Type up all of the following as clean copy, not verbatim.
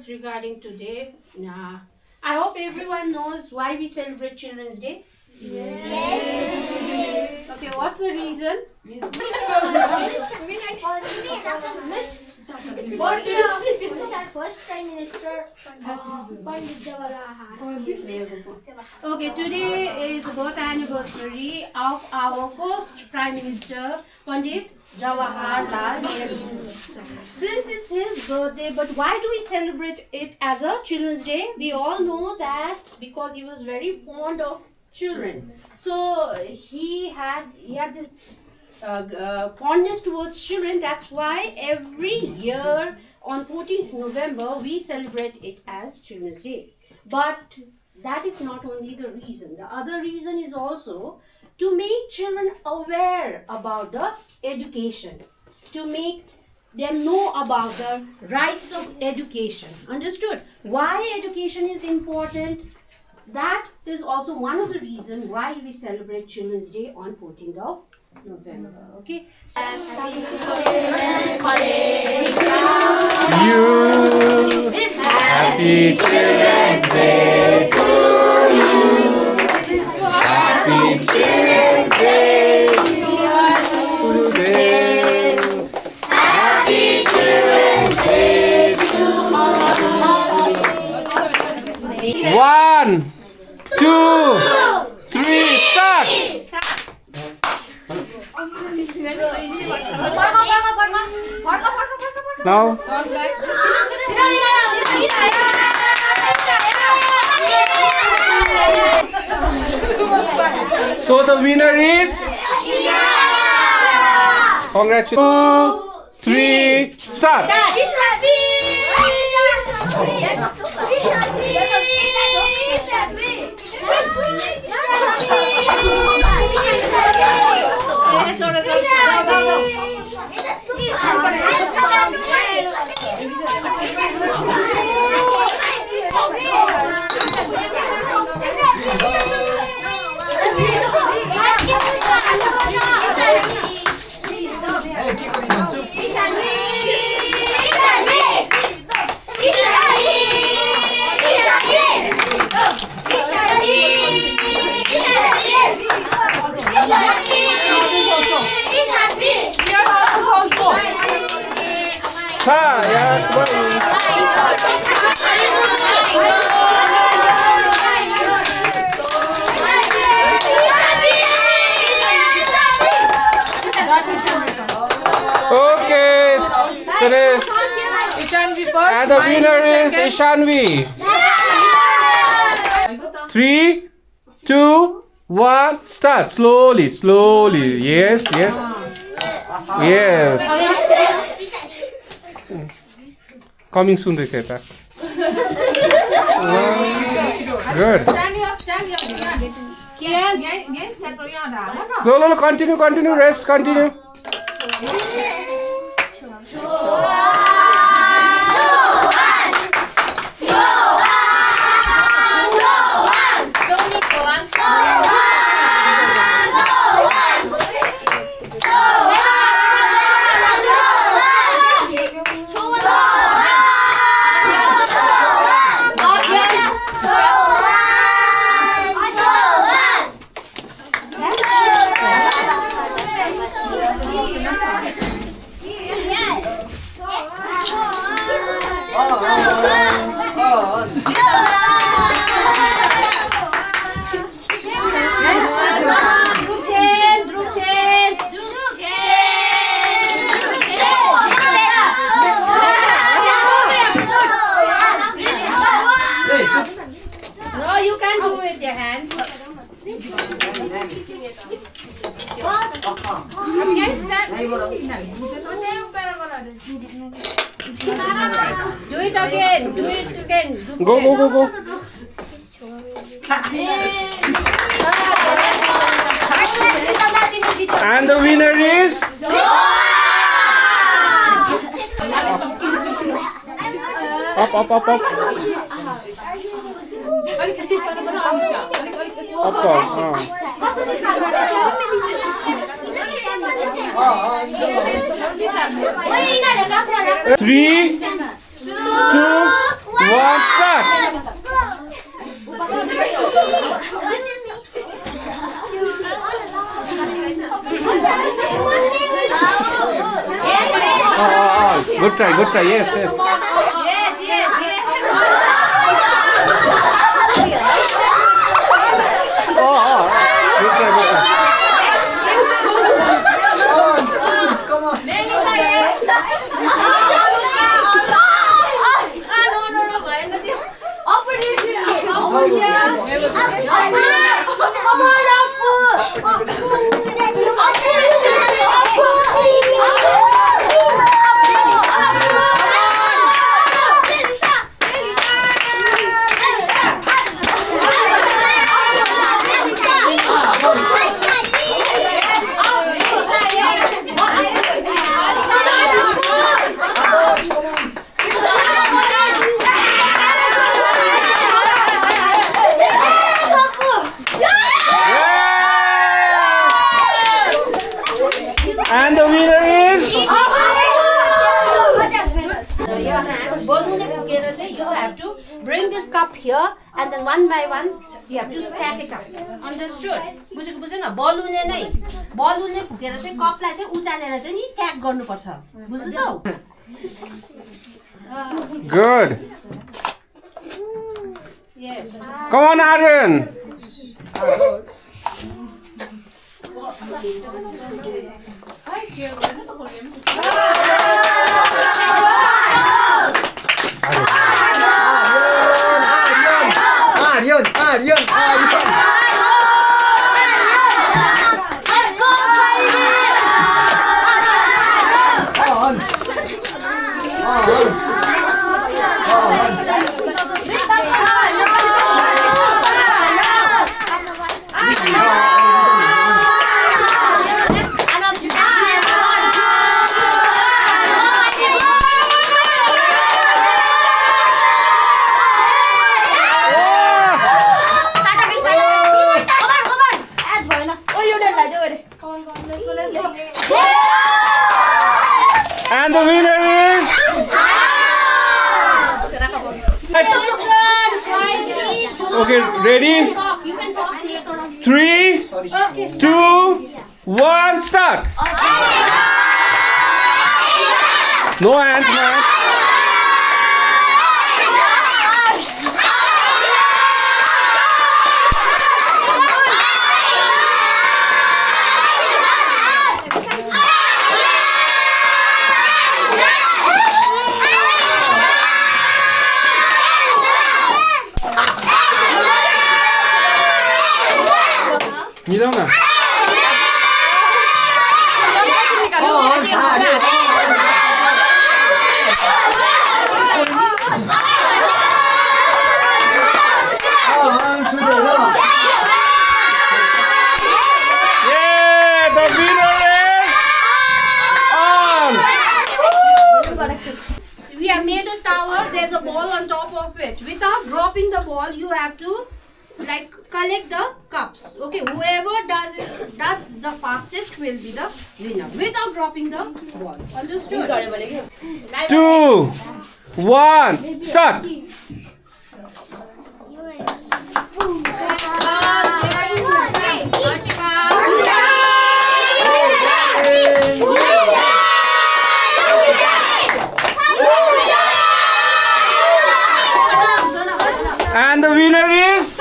Regarding today. I hope everyone knows why we celebrate Children's Day. Yes. Okay, what's the reason? Our first Prime Minister, Pandit Jawaharlal. Okay, today is the birth anniversary of our first Prime Minister, Pandit Jawaharlal Nehru. Since it's his birthday, but why do we celebrate it as a Children's Day? We all know that because he was very fond of children. So he had this fondness towards children. That's why every year on 14th November we celebrate it as Children's Day. But that is not only the reason. The other reason is also to make children aware about the education, to make them know about the rights of education. Understood? Why education is important? That is also one of the reasons why we celebrate Children's Day on 14th of November. Okay? Happy Children's Day to you. Happy Children's Day today. Happy Children's Day to you. 1, 2, 3, start! Now. So the winner is? Congratulations. 2, 3, start. Okay, finish. And the winner is Ishanvi. 3, 2, 1, start. Slowly, slowly. Yes, yes. Yes. Coming soon, Riketa. Good. No, continue, rest, continue. No, you can do with your hand. Do it again. Do it again. Go. And the winner is? Up, up, up, up. अलिक यस्तै पर अलिक यस्तो Up, Three, two, one, start. Good try, yes, yes. Good try, good try. Come on. And the winner is your hands balloon together. You have to bring this cup here and then one by one you have to stack it up. Understood? बुझेको बुझेन बलुनले नै बलुनले फुकेर चाहिँ कपलाई चाहिँ उचालेर चाहिँ नि stack गर्नुपर्छ बुझ्छौ good. Yes. Come on, Aryan. Aryan. Let's go, baby! And the winner is okay, ready? 3, 2, 1, start. No hands, no hands. 미정아. Yeah, the winner is on. We have made a tower. There's a ball on top of it. Without dropping the ball, you have to like collect the cups. Okay, whoever does it, that's the fastest will be the winner without dropping the ball. Understood? 2, 1, start. And the winner is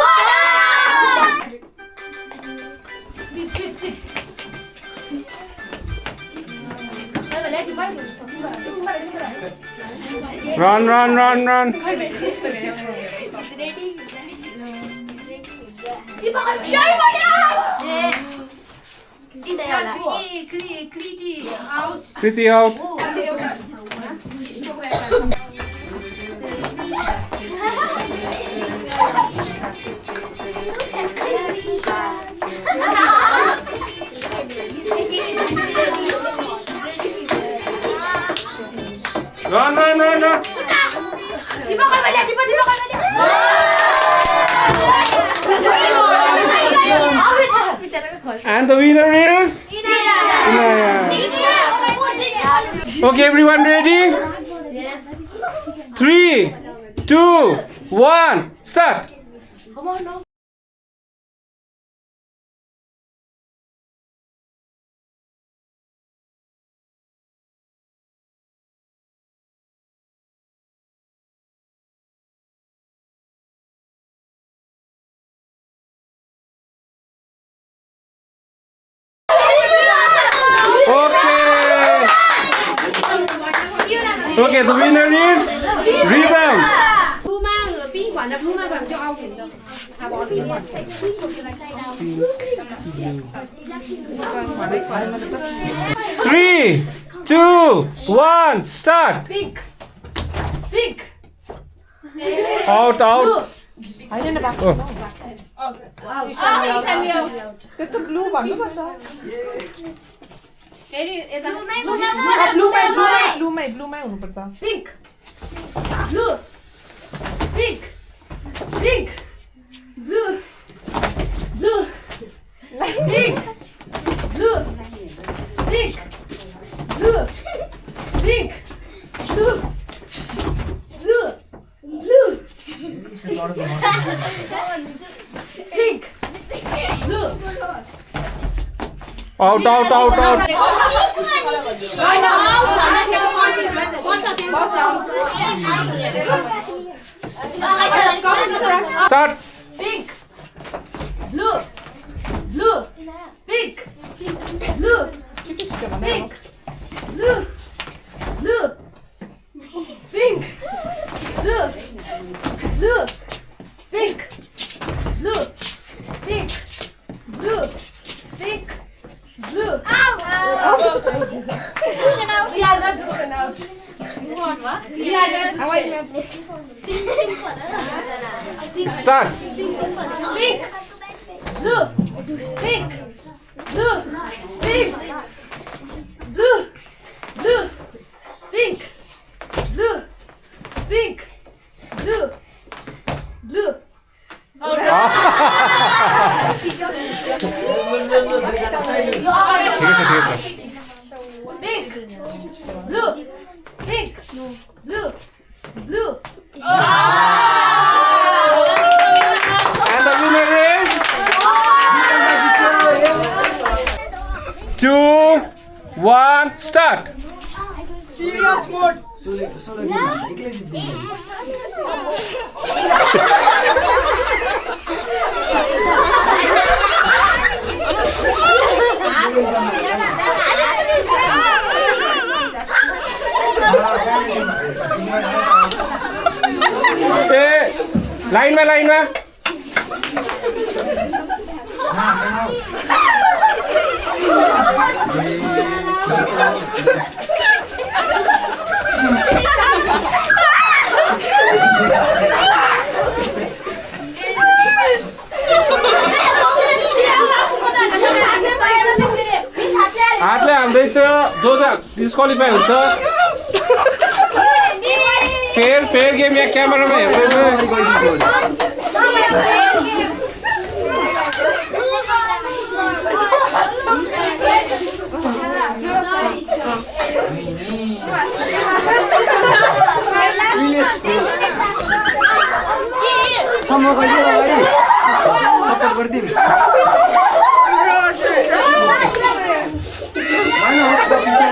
run, run, run, run. Kriti out. Run, run, run, run. And the winner is? Inaya. Okay, everyone ready? 3, 2, 1, start. Okay, the winner is Rhythm. Pluma 宾馆的 Pluma 馆就凹陷着，啊，我宾馆。 3, 2, 1, start. Pink, pink. Out, out. Oh. त्यो त blue भन्नुपर्छ ब्लूमै हुनुपर्छ Pink, blue, pink, pink, blue, blue, pink, blue, pink, blue, pink, blue, blue, blue, pink, blue. Out, out, out, out. Start. Pink, blue, blue, pink, blue, pink, blue, blue, pink, blue, blue, pink, blue, pink, blue, pink, blue. Start. Pink, blue, pink, blue, pink, blue, blue, pink, blue, pink, blue, blue. Pink, blue, pink, blue, blue. And the winner is 2, 1, start. Serious mode ए लाइनमा लाइनमा हातले हान्दैछ जो disqualify हुन्छ fair fair game यहाँ क्यामेरामा हेर्दैछ सम्म गइदियो अगाडि support गरिदिउँ होइन होस् त पछि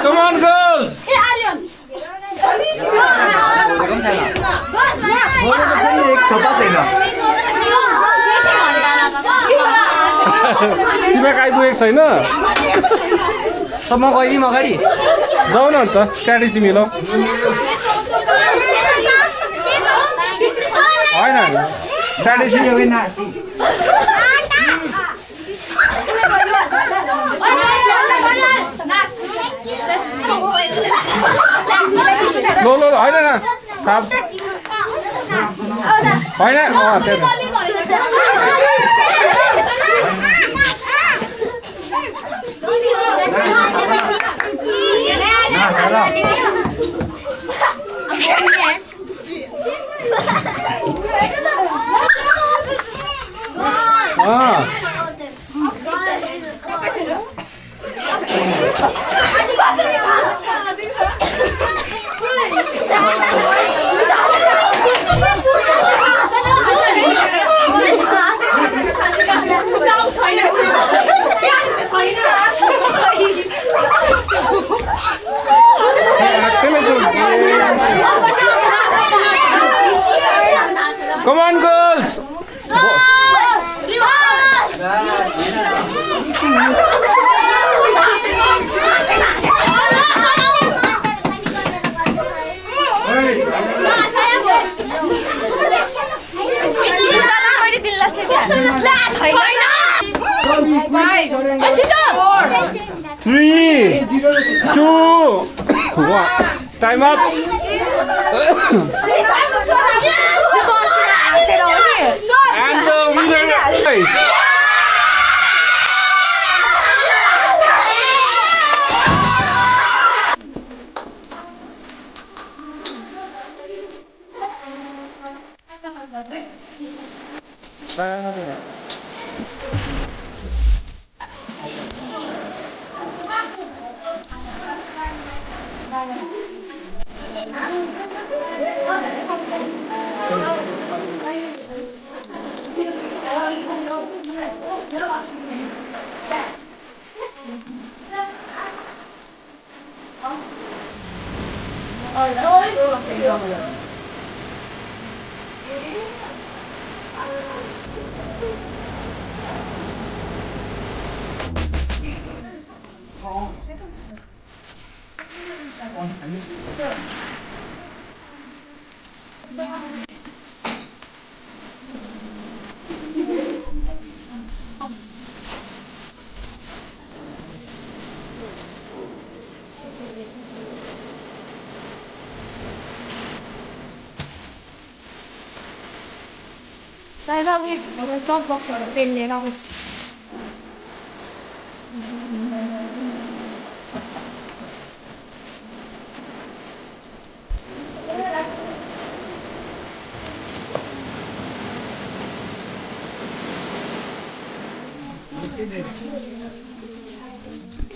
Come on, girls! एक थप्पा छैन तिमीलाई आइपुगेको छैन सम्म गइदिउँ अगाडि जाऊ न अन्त स्ट्राटेजी मिलाऊ होइन स्ट्राटेजी लो लो होइन न होइन Ah. Come on, girls. Three, 2, 1. Time up. And the winner is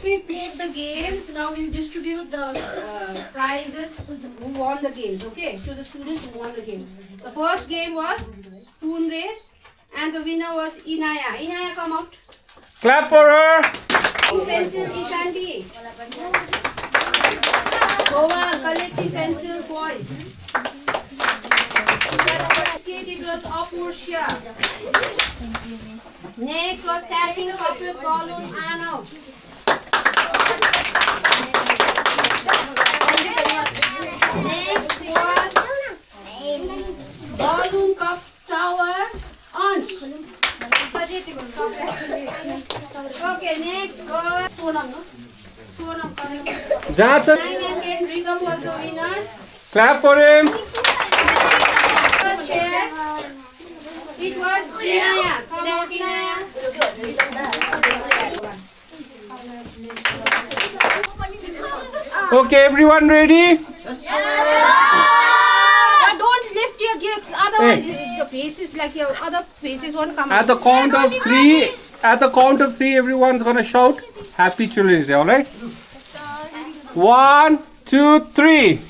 We played the games. Now we'll distribute the prizes who won the games, okay, to the students who won the games. The first game was spoon race, and the winner was Inaya. Inaya, come out. clap for her. Pencil, Ishanti. Goa, collective pencil, boys. It was Apurshya. Next was tapping Kapil Kolun Arnav. Next was Balloon Cup Tower Ansh. Okay, next was Sonam, no? Sonam. Johnson, 9 and 10, Rigam was the winner. clap for him. Chair. It was Inaya. Come out, Inaya. Okay, everyone ready? Don't lift your gifts, otherwise the faces like your other faces won't come At out. the count of three, everyone's gonna shout Happy Children's Day, alright? 1, 2, 3.